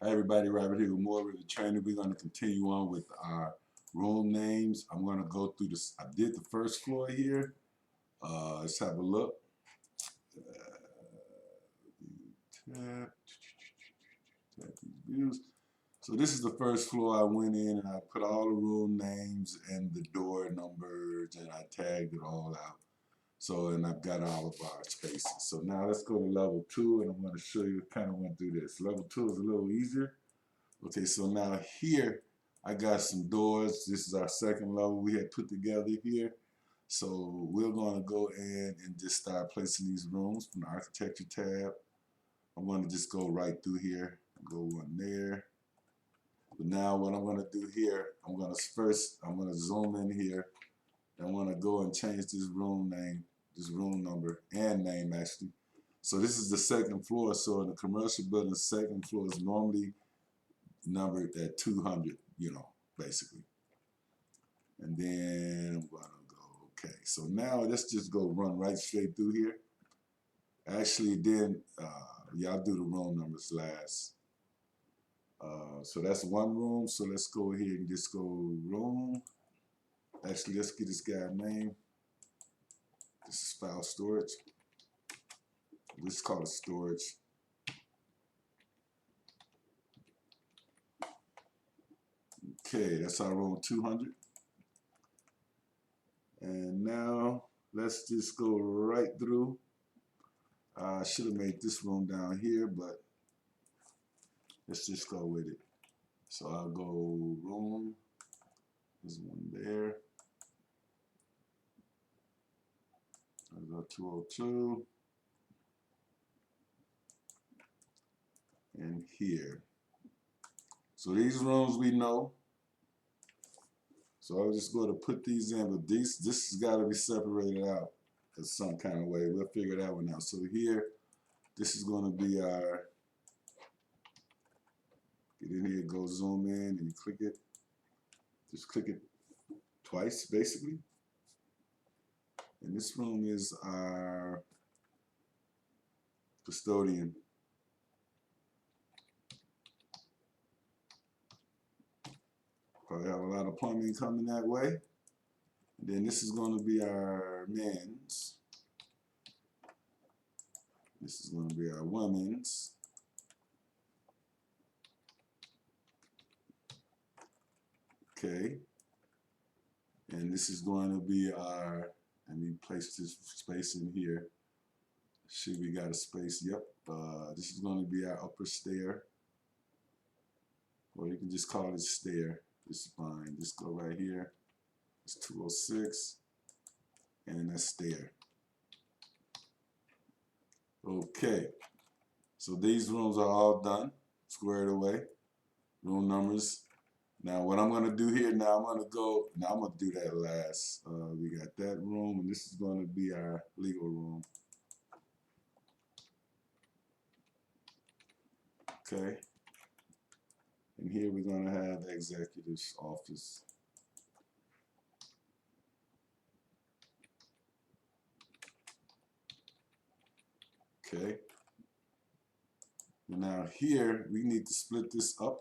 Hi everybody, Robert here with more Revit training. We're going to continue on with our room names. I'm going to go through this. I did the first floor here. Let's have a look. Tap these views. So this is the first floor. I went in and I put all the room names and the door numbers and I tagged it all out. So, and I've got all of our spaces. So now let's go to level 2 and I'm going to show you, kind of went through this. Level 2 is a little easier. Okay, so now here I got some doors. This is our second level we had put together here. So we're going to go in and just start placing these rooms from the architecture tab. I'm going to just go right through here, go one there. But now what I'm going to do here, I'm going to zoom in here. I'm going to go and change this room name, this room number and name actually. So this is the second floor. So in the commercial building, the second floor is normally numbered at 200, you know, basically. And then I'm going to go, okay. So now let's just go run right straight through here. Actually, then, y'all do the room numbers last. So that's one room. So let's go ahead and just go room. Actually, let's get this guy name. This is file storage. Let's call it storage. Okay, that's our room 200. And now let's just go right through. I should have made this room down here, but let's just go with it. So I'll go room. There's one there. I'll go 202. And here. So these rooms we know. So I'll just go to put these in, but this has got to be separated out in some kind of way. We'll figure that one out. So here, this is going to be our, get in here, go zoom in, and you click it. Just click it twice, basically. And this room is our custodian. Probably have a lot of plumbing coming that way. And then this is going to be our men's. This is going to be our women's. Okay. And this is going to be our, let me place this space in here. See, we got a space. Yep. This is going to be our upper stair. Or you can just call it stair. It's fine. Just go right here. It's 206. And that's stair. Okay. So these rooms are all done. Squared away. Room numbers. Now what I'm going to do here, now I'm going to do that last. We got that room, and this is going to be our legal room. Okay. And here we're going to have the executive's office. Okay. Now here we need to split this up.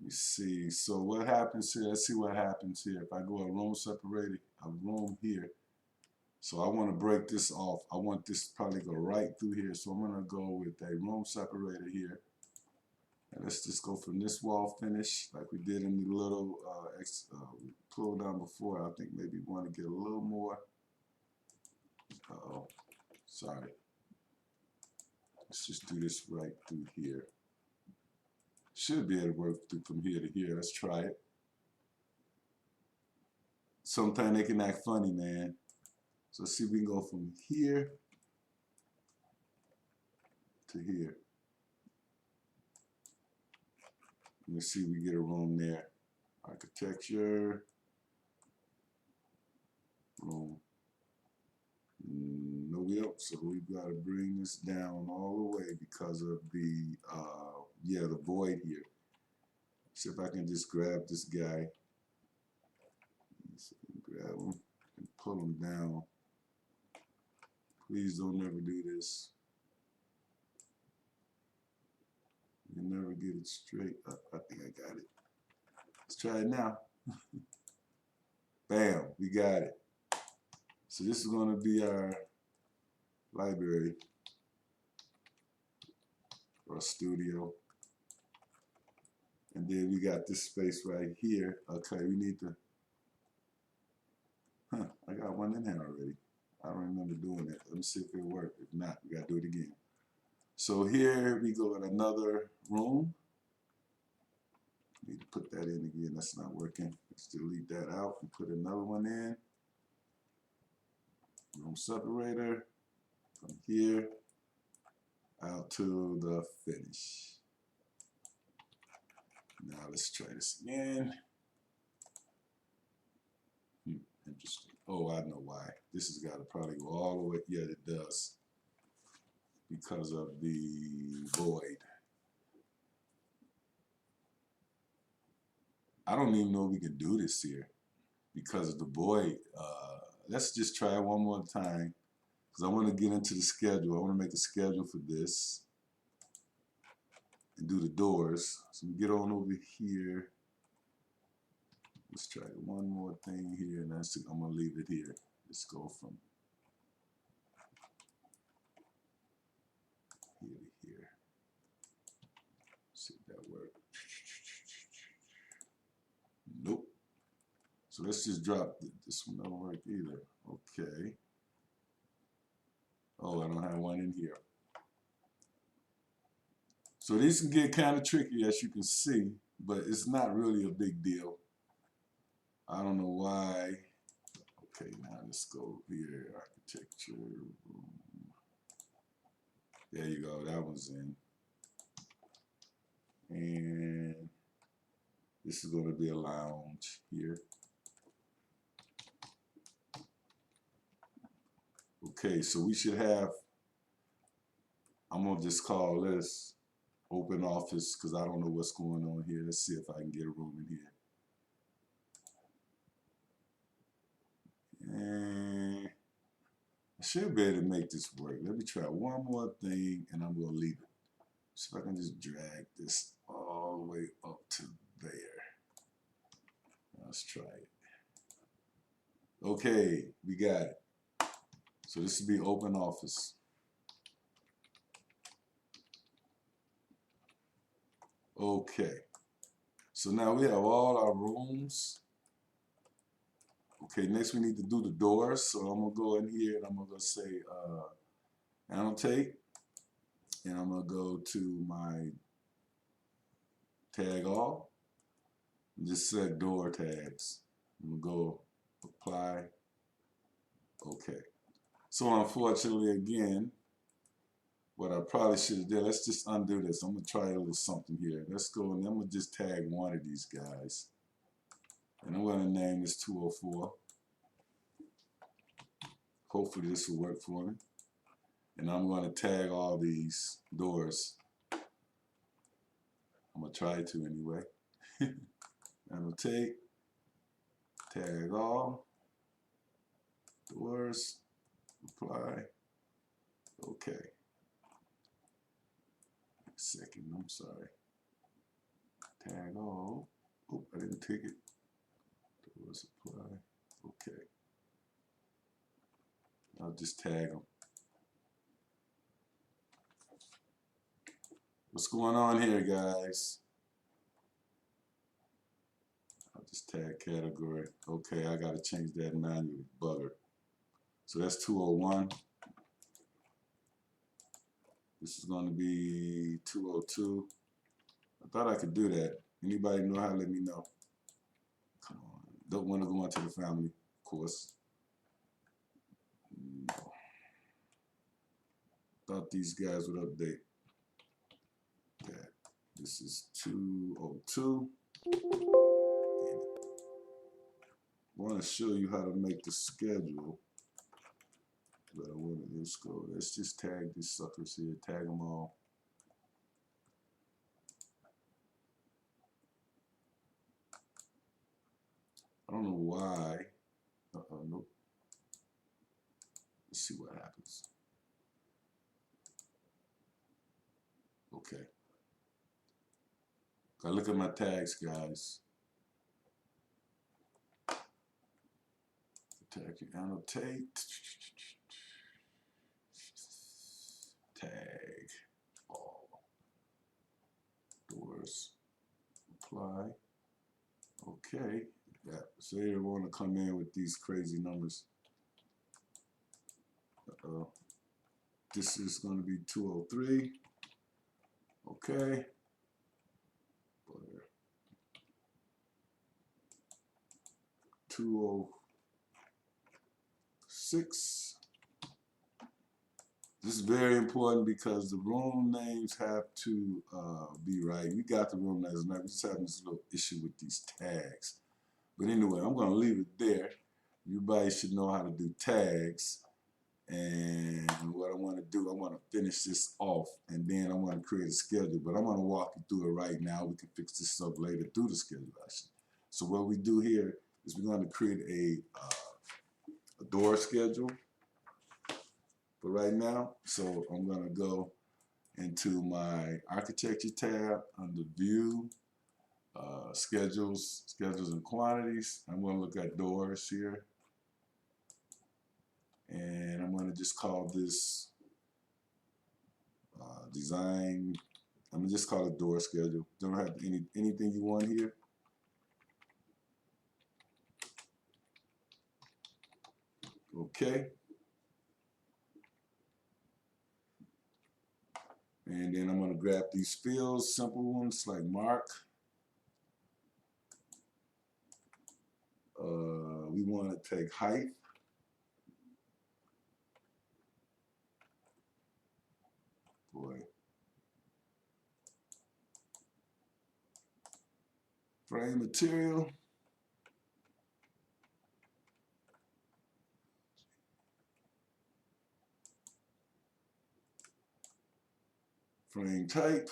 Let me see. So what happens here? Let's see what happens here. If I go a room separated, a room here. So I want to break this off. I want this to probably go right through here. So I'm going to go with a room separator here. And let's just go from this wall finish like we did in the little pull down before. I think maybe we want to get a little more. Uh-oh. Sorry. Let's just do this right through here. Should be able to work through from here to here. Let's try it. Sometimes they can act funny, man. So let's see if we can go from here to here. Let's see if we get a room there. Architecture. Room. No, we don't. So we've got to bring this down all the way because of the, the void here. See if I can just grab this guy. Grab him and pull him down. Please don't ever do this. You never get it straight up. I think I got it. Let's try it now. Bam, we got it. So this is going to be our library or studio. And then we got this space right here. Okay, we need to, I got one in here already. I don't remember doing it. Let me see if it worked. If not, we got to do it again. So here we go in another room. Need to put that in again. That's not working. Let's delete that out and put another one in. Room separator from here out to the finish. Now let's try this again. Interesting. Oh, I know why. This has got to probably go all the way. Yeah, it does. Because of the void. I don't even know if we can do this here because of the void. Let's just try it one more time because I want to get into the schedule. I want to make a schedule for this and do the doors. So we get on over here. Let's try one more thing here, and that's I'm going to leave it here. Let's go from here to here. See if that works. Nope. So let's just drop this one. Don't work either. Okay. Oh, I don't have one in here. So these can get kind of tricky, as you can see, but it's not really a big deal. I don't know why. Okay, now let's go here. Architecture. There you go. That one's in. And this is going to be a lounge here. Okay, so we should have, I'm going to just call this open office because I don't know what's going on here. Let's see if I can get a room in here. And I should be able to make this work. Let me try one more thing and I'm going to leave it. So if I can just drag this all the way up to there. Let's try it. Okay, we got it. So this will be open office. Okay. So now we have all our rooms. Okay, next we need to do the doors. So I'm going to go in here and I'm going to say annotate. And I'm going to go to my tag all. And just select door tags. I'm going to go apply. Okay. So unfortunately, again, what I probably should have done, let's just undo this. I'm going to try a little something here. Let's go and I'm going to just tag one of these guys. And I'm going to name this 204. Hopefully this will work for me. And I'm going to tag all these doors. I'm going to try to anyway. Annotate, tag all, doors, apply. Okay. Second, I'm sorry. Tag all. Oh, I didn't take it. Doors, apply. Okay. I'll just tag them. What's going on here, guys? I'll just tag category. Okay, I got to change that manually. Bugger. So that's 201. This is going to be 202. I thought I could do that. Anybody know how? Let me know. Come on. Don't want to go into the family, of course. No. Thought these guys would update that. This is 202. I want to show you how to make the schedule. But I want to just go. Let's just tag these suckers here. Tag them all. I don't know why. Nope. Let's see what happens. Okay. Gotta look at my tags, guys. Tag, annotate. Tag all doors. Apply. Okay. Yeah. So they want to come in with these crazy numbers. This is going to be 203. Okay. 206. This is very important because the room names have to be right. We got the room names right. We just having this little issue with these tags. But anyway, I'm going to leave it there. Everybody should know how to do tags. And what I want to do, I want to finish this off, and then I want to create a schedule. But I'm going to walk you through it right now. We can fix this up later through the schedule, actually. So what we do here is we're going to create a door schedule for right now. So I'm going to go into my architecture tab under view, schedules and quantities. I'm going to look at doors here. And I'm going to just call this design. I'm going to just call it door schedule. Don't have anything you want here. Okay. And then I'm going to grab these fields, simple ones like mark. We want to take height. Boy. Frame material. Frame type.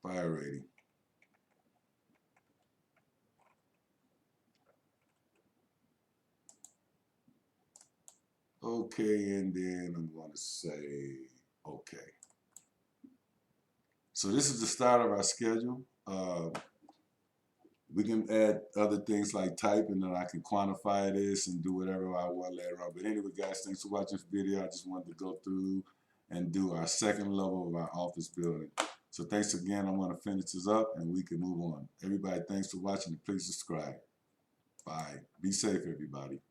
Fire rating. Okay, and then I'm going to say okay. So this is the start of our schedule. We can add other things like type, and then I can quantify this and do whatever I want later on. But anyway, guys, thanks for watching this video. I just wanted to go through and do our second level of our office building. So thanks again. I'm going to finish this up, and we can move on. Everybody, thanks for watching, and please subscribe. Bye. Be safe, everybody.